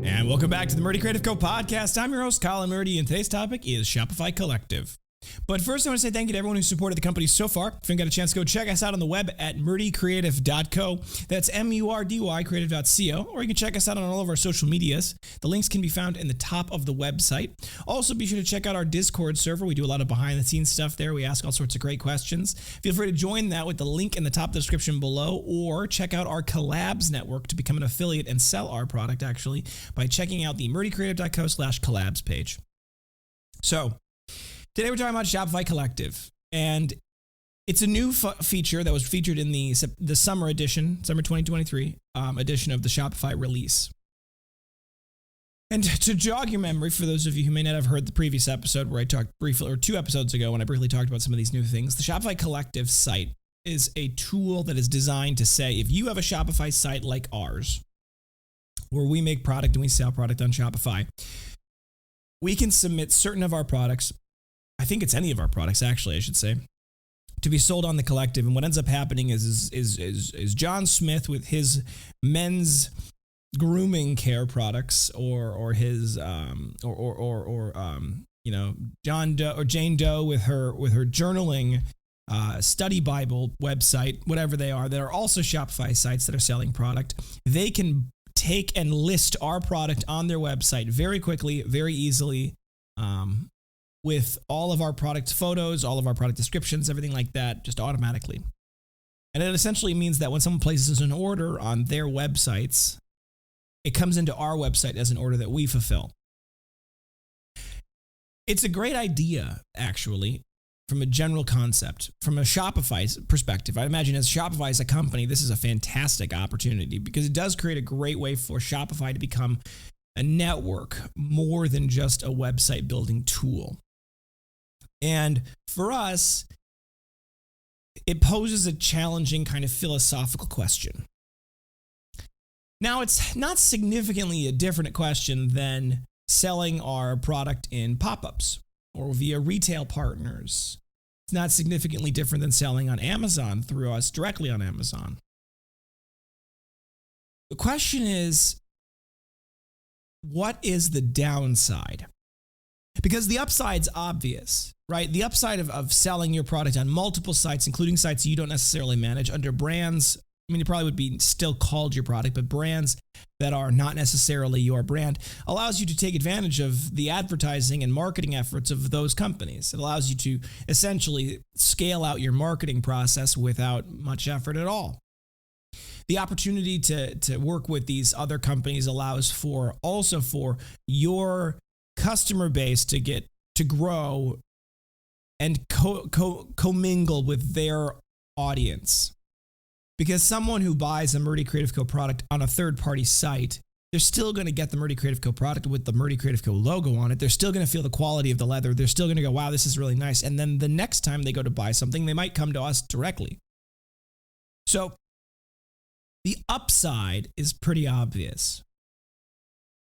And welcome back to the Murdy Creative Co podcast. I'm your host, Colin Murdy, and today's topic is Shopify Collective. But first, I want to say thank you to everyone who supported the company so far. If you haven't got a chance, go check us out on the web at murdycreative.co. That's M-U-R-D-Y creative.co. Or you can check us out on all of our social medias. The links can be found in the top of the website. Also, be sure to check out our Discord server. We do a lot of behind-the-scenes stuff there. We ask all sorts of great questions. Feel free to join that with the link in the top of the description below, or check out our collabs network to become an affiliate and sell our product, actually, by checking out the murdycreative.co/collabs page. So, today we're talking about Shopify Collective, and it's a new feature that was featured in the summer edition, summer 2023 edition of the Shopify release. And to jog your memory, for those of you who may not have heard the previous episode where I talked briefly, or 2 episodes ago when I briefly talked about some of these new things, the Shopify Collective site is a tool that is designed to say, if you have a Shopify site like ours, where we make product and we sell product on Shopify, we can submit certain of our products, I think it's any of our products, actually, I should say, to be sold on the Collective. And what ends up happening is John Smith with his men's grooming care products, or his John Doe or Jane Doe with her journaling study Bible website, whatever they are, that are also Shopify sites that are selling product. They can take and list our product on their website very quickly, very easily, with all of our product photos, all of our product descriptions, everything like that, just automatically. And it essentially means that when someone places an order on their websites, it comes into our website as an order that we fulfill. It's a great idea, actually, from a general concept. From a Shopify perspective, I imagine as Shopify as a company, this is a fantastic opportunity because it does create a great way for Shopify to become a network more than just a website building tool. And for us, it poses a challenging kind of philosophical question. Now, it's not significantly a different question than selling our product in pop-ups or via retail partners. It's not significantly different than selling on Amazon through us directly on Amazon. The question is, what is the downside? Because the upside's obvious, right? The upside of selling your product on multiple sites, including sites you don't necessarily manage, under brands, I mean, it probably would be still called your product, but brands that are not necessarily your brand, allows you to take advantage of the advertising and marketing efforts of those companies. It allows you to essentially scale out your marketing process without much effort at all. The opportunity to work with these other companies allows for your customer base to grow and commingle with their audience. Because someone who buys a Murdy Creative Co product on a third-party site, they're still going to get the Murdy Creative Co product with the Murdy Creative Co logo on it. They're still going to feel the quality of the leather. They're still going to go, wow, this is really nice. And then the next time they go to buy something, they might come to us directly. So the upside is pretty obvious.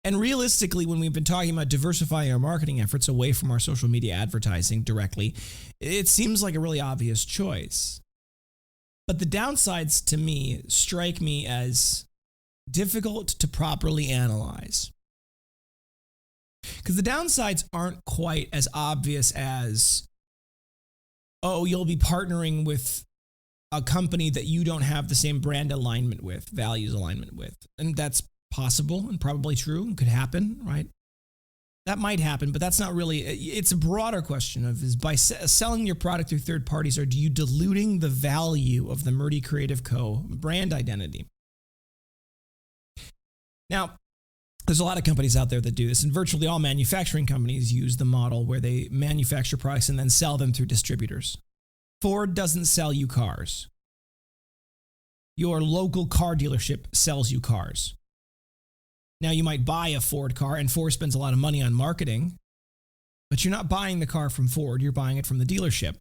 And realistically, when we've been talking about diversifying our marketing efforts away from our social media advertising directly, it seems like a really obvious choice. But the downsides to me strike me as difficult to properly analyze. Because the downsides aren't quite as obvious as, oh, you'll be partnering with a company that you don't have the same brand alignment with, values alignment with. And that's possible and probably true and could happen, right? That might happen, but that's not really, it's a broader question of, is by selling your product through third parties, or do you diluting the value of the Murdy Creative Co brand identity? Now, there's a lot of companies out there that do this, and virtually all manufacturing companies use the model where they manufacture products and then sell them through distributors. Ford doesn't sell you cars. Your local car dealership sells you cars. Now, you might buy a Ford car, and Ford spends a lot of money on marketing, but you're not buying the car from Ford, you're buying it from the dealership.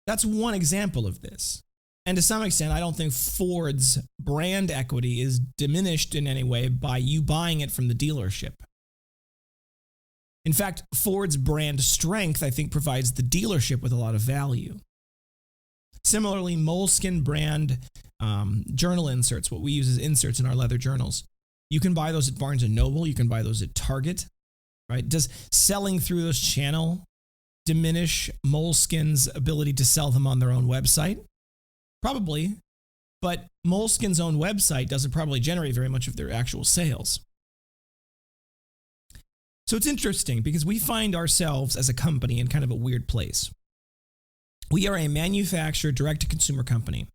That's one example of this. And to some extent, I don't think Ford's brand equity is diminished in any way by you buying it from the dealership. In fact, Ford's brand strength, I think, provides the dealership with a lot of value. Similarly, Moleskine brand journal inserts, what we use as inserts in our leather journals. You can buy those at Barnes & Noble. You can buy those at Target, right? Does selling through those channel diminish Moleskin's ability to sell them on their own website? Probably, but Moleskin's own website doesn't probably generate very much of their actual sales. So it's interesting because we find ourselves as a company in kind of a weird place. We are a manufacturer, direct-to-consumer company.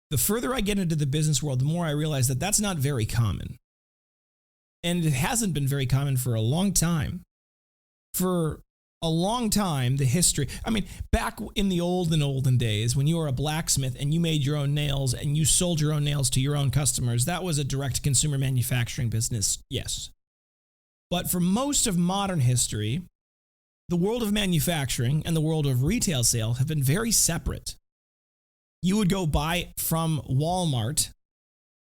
The further I get into the business world, the more I realize that that's not very common. And it hasn't been very common for a long time. For a long time, the history, back in the olden days, when you were a blacksmith and you made your own nails and you sold your own nails to your own customers, that was a direct-to-consumer manufacturing business, yes. But for most of modern history, the world of manufacturing and the world of retail sales have been very separate. You would go buy from Walmart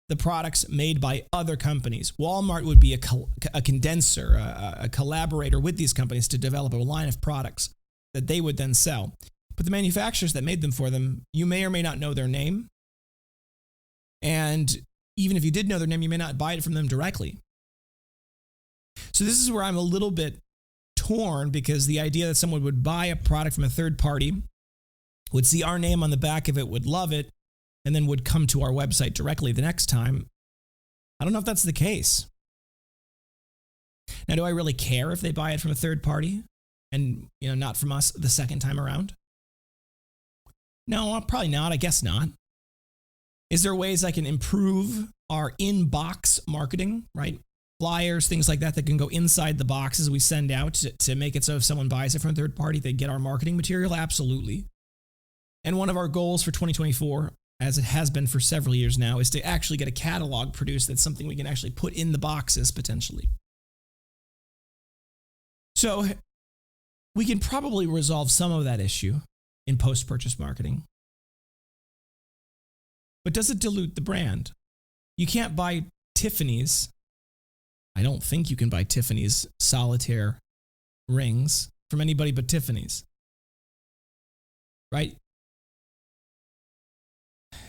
the products made by other companies. Walmart would be a condenser, a collaborator with these companies to develop a line of products that they would then sell. But the manufacturers that made them for them, you may or may not know their name. And even if you did know their name, you may not buy it from them directly. So this is where I'm a little bit torn, because the idea that someone would buy a product from a third party, would see our name on the back of it, would love it, and then would come to our website directly the next time. I don't know if that's the case. Now, do I really care if they buy it from a third party and, not from us the second time around? No, probably not. I guess not. Is there ways I can improve our in-box marketing, right? Flyers, things like that can go inside the boxes we send out to make it so if someone buys it from a third party, they get our marketing material? Absolutely. And one of our goals for 2024, as it has been for several years now, is to actually get a catalog produced that's something we can actually put in the boxes potentially. So we can probably resolve some of that issue in post-purchase marketing. But does it dilute the brand? You can't buy Tiffany's. I don't think you can buy Tiffany's solitaire rings from anybody but Tiffany's, right?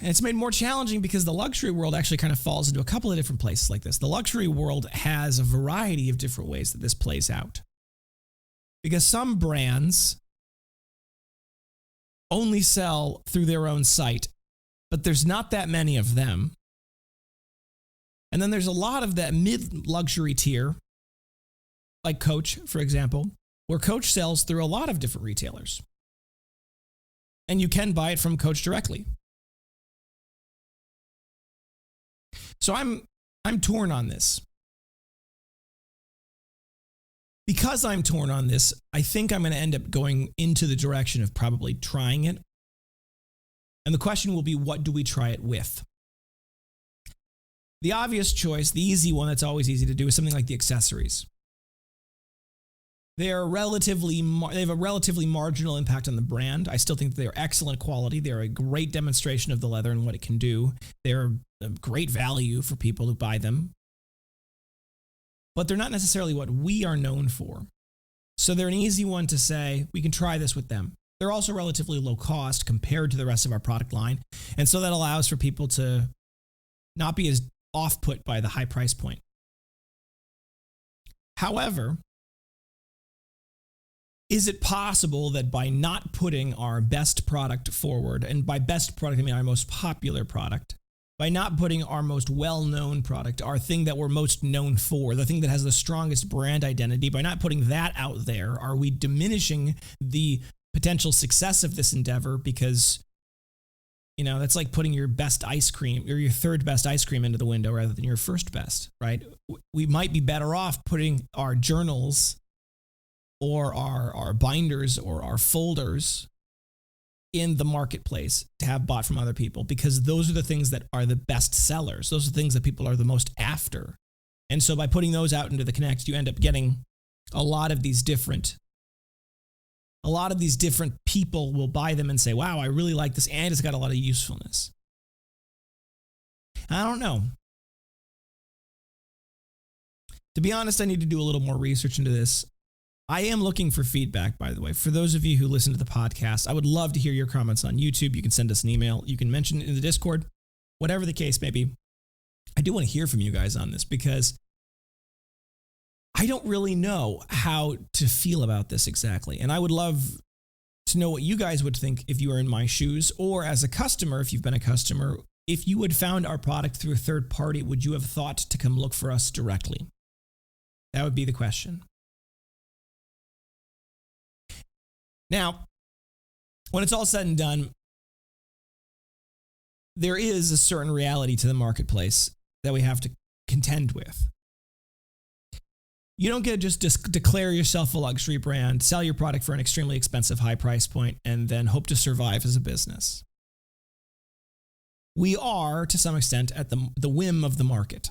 And it's made more challenging because the luxury world actually kind of falls into a couple of different places like this. The luxury world has a variety of different ways that this plays out. Because some brands only sell through their own site, but there's not that many of them. And then there's a lot of that mid-luxury tier, like Coach, for example, where Coach sells through a lot of different retailers. And you can buy it from Coach directly. So I'm torn on this. Because I'm torn on this, I think I'm going to end up going into the direction of probably trying it. And the question will be, what do we try it with? The obvious choice, the easy one that's always easy to do, is something like the accessories. They have a relatively marginal impact on the brand. I still think they're excellent quality. They're a great demonstration of the leather and what it can do. They're a great value for people who buy them. But they're not necessarily what we are known for. So they're an easy one to say, we can try this with them. They're also relatively low cost compared to the rest of our product line. And so that allows for people to not be as off-put by the high price point. However, is it possible that by not putting our best product forward, and by best product, I mean our most popular product, by not putting our most well-known product, our thing that we're most known for, the thing that has the strongest brand identity, by not putting that out there, are we diminishing the potential success of this endeavor? Because, that's like putting your best ice cream or your third best ice cream into the window rather than your first best, right? We might be better off putting our journals or our binders or our folders in the marketplace to have bought from other people, because those are the things that are the best sellers. Those are the things that people are the most after. And so by putting those out into the Connect, you end up getting a lot of these different people will buy them and say, wow, I really like this, and it's got a lot of usefulness. I don't know. To be honest, I need to do a little more research into this. I am looking for feedback, by the way. For those of you who listen to the podcast, I would love to hear your comments on YouTube. You can send us an email. You can mention it in the Discord, whatever the case may be. I do want to hear from you guys on this because I don't really know how to feel about this exactly. And I would love to know what you guys would think if you were in my shoes, or as a customer, if you've been a customer, if you had found our product through a third party, would you have thought to come look for us directly? That would be the question. Now, when it's all said and done, there is a certain reality to the marketplace that we have to contend with. You don't get to just declare yourself a luxury brand, sell your product for an extremely expensive high price point, and then hope to survive as a business. We are, to some extent, at the whim of the market.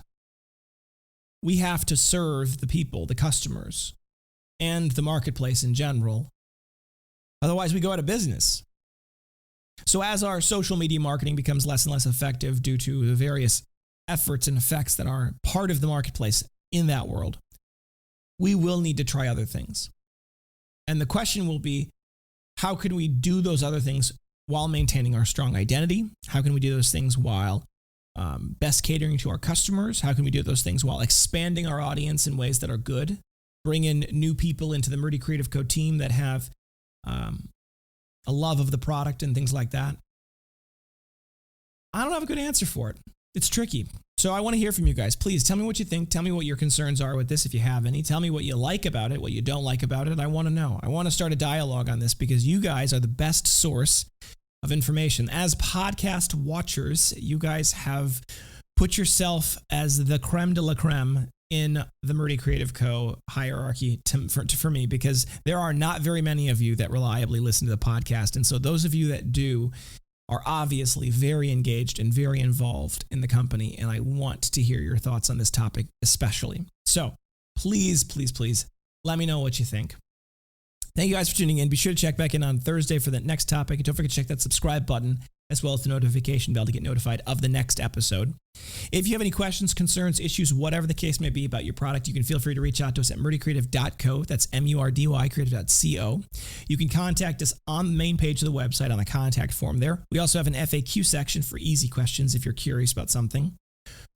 We have to serve the people, the customers, and the marketplace in general. Otherwise, we go out of business. So as our social media marketing becomes less and less effective due to the various efforts and effects that are part of the marketplace in that world, we will need to try other things. And the question will be, how can we do those other things while maintaining our strong identity? How can we do those things while best catering to our customers? How can we do those things while expanding our audience in ways that are good? Bring in new people into the Murdy Creative Co team that have a love of the product and things like that. I don't have a good answer for it. It's tricky. So I want to hear from you guys. Please tell me what you think. Tell me what your concerns are with this if you have any. Tell me what you like about it, what you don't like about it. I want to know. I want to start a dialogue on this because you guys are the best source of information. As podcast watchers, you guys have put yourself as the creme de la creme in the Murdy Creative Co hierarchy for me, because there are not very many of you that reliably listen to the podcast. And so those of you that do are obviously very engaged and very involved in the company. And I want to hear your thoughts on this topic especially. So please, please, please let me know what you think. Thank you guys for tuning in. Be sure to check back in on Thursday for the next topic. And don't forget to check that subscribe button as well as the notification bell to get notified of the next episode. If you have any questions, concerns, issues, whatever the case may be about your product, you can feel free to reach out to us at murdycreative.co. That's M-U-R-D-Y, creative.co. You can contact us on the main page of the website on the contact form there. We also have an FAQ section for easy questions if you're curious about something.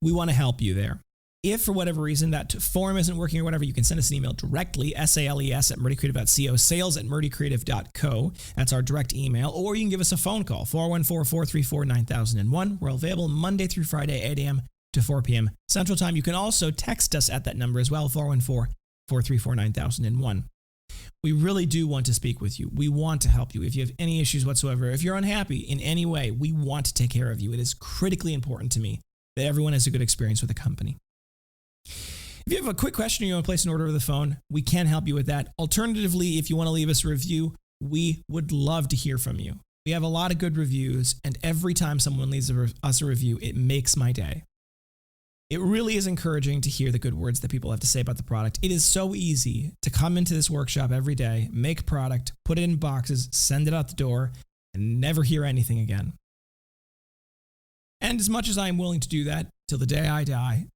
We want to help you there. If for whatever reason that form isn't working or whatever, you can send us an email directly, sales at murdycreative.co, sales at murdycreative.co. That's our direct email. Or you can give us a phone call, 414-434-9001. We're available Monday through Friday, 8 a.m. to 4 p.m. Central Time. You can also text us at that number as well, 414-434-9001. We really do want to speak with you. We want to help you. If you have any issues whatsoever, if you're unhappy in any way, we want to take care of you. It is critically important to me that everyone has a good experience with the company. If you have a quick question or you want to place an order over the phone, we can help you with that. Alternatively, if you want to leave us a review, we would love to hear from you. We have a lot of good reviews, and every time someone leaves us a review, it makes my day. It really is encouraging to hear the good words that people have to say about the product. It is so easy to come into this workshop every day, make product, put it in boxes, send it out the door, and never hear anything again. And as much as I am willing to do that till the day I die,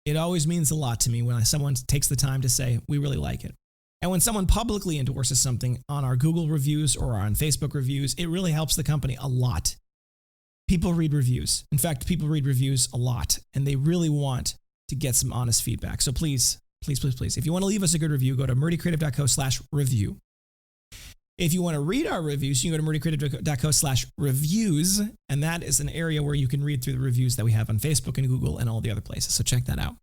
it always means a lot to me when someone takes the time to say, we really like it. And when someone publicly endorses something on our Google reviews or on Facebook reviews, it really helps the company a lot. People read reviews. In fact, people read reviews a lot, and they really want to get some honest feedback. So please, please, please, please, if you want to leave us a good review, go to murdycreative.co/review. If you want to read our reviews, you can go to murdycreative.co/reviews, and that is an area where you can read through the reviews that we have on Facebook and Google and all the other places. So check that out.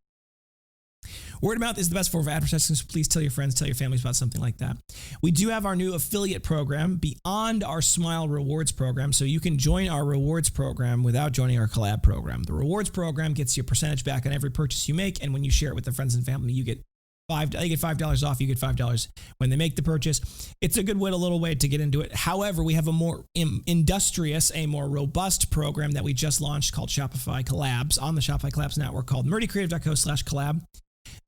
Word of mouth is the best form of advertising, so please tell your friends, tell your families about something like that. We do have our new affiliate program beyond our Smile Rewards program, so you can join our rewards program without joining our collab program. The rewards program gets you a percentage back on every purchase you make, and when you share it with the friends and family, you get $5 off. You get $5 when they make the purchase. It's a good way, a little way to get into it. However, we have a more industrious, a more robust program that we just launched called Shopify Collabs on the Shopify Collabs network called murdycreative.co/collab.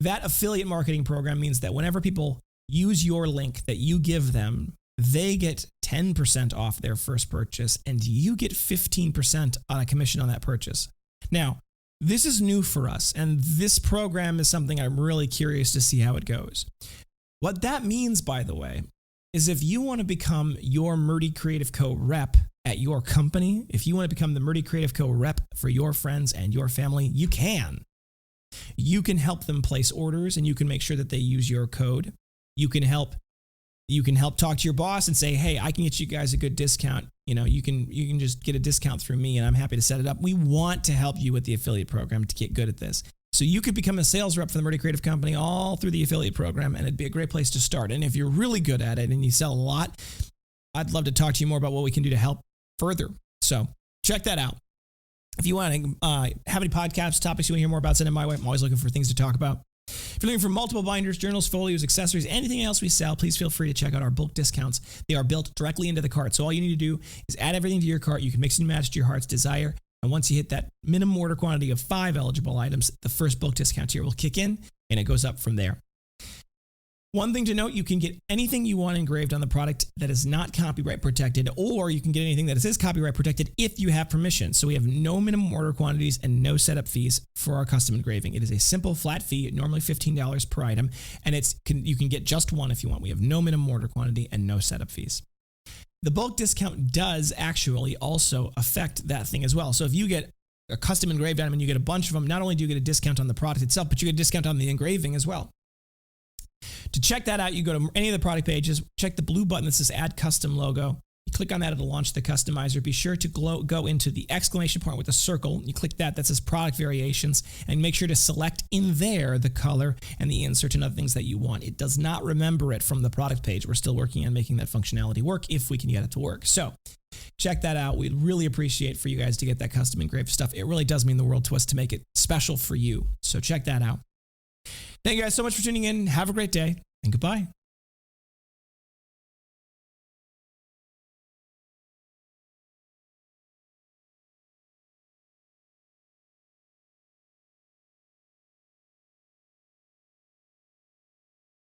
That affiliate marketing program means that whenever people use your link that you give them, they get 10% off their first purchase and you get 15% on a commission on that purchase. Now, this is new for us, and this program is something I'm really curious to see how it goes. What that means, by the way, is if you want to become your Murdy Creative Co rep at your company, if you want to become the Murdy Creative Co rep for your friends and your family, you can. You can help them place orders and you can make sure that they use your code. You can help talk to your boss and say, hey, I can get you guys a good discount. You can just get a discount through me and I'm happy to set it up. We want to help you with the affiliate program to get good at this. So you could become a sales rep for the Murdy Creative Company all through the affiliate program, and it'd be a great place to start. And if you're really good at it and you sell a lot, I'd love to talk to you more about what we can do to help further. So check that out. If you want to have any podcast topics you want to hear more about, send them my way. I'm always looking for things to talk about. If you're looking for multiple binders, journals, folios, accessories, anything else we sell, please feel free to check out our bulk discounts. They are built directly into the cart. So all you need to do is add everything to your cart. You can mix and match to your heart's desire. And once you hit that minimum order quantity of 5 eligible items, the first bulk discount tier will kick in and it goes up from there. One thing to note, you can get anything you want engraved on the product that is not copyright protected, or you can get anything that is copyright protected if you have permission. So we have no minimum order quantities and no setup fees for our custom engraving. It is a simple flat fee, normally $15 per item, and you can get just one if you want. We have no minimum order quantity and no setup fees. The bulk discount does actually also affect that thing as well. So if you get a custom engraved item and you get a bunch of them, not only do you get a discount on the product itself, but you get a discount on the engraving as well. To check that out, you go to any of the product pages, check the blue button that says Add Custom Logo. You click on that, it'll launch the customizer. Be sure to go into the exclamation point with a circle. You click that says Product Variations, and make sure to select in there the color and the insert and other things that you want. It does not remember it from the product page. We're still working on making that functionality work if we can get it to work. So check that out. We'd really appreciate for you guys to get that custom engraved stuff. It really does mean the world to us to make it special for you. So check that out. Thank you guys so much for tuning in. Have a great day, and goodbye.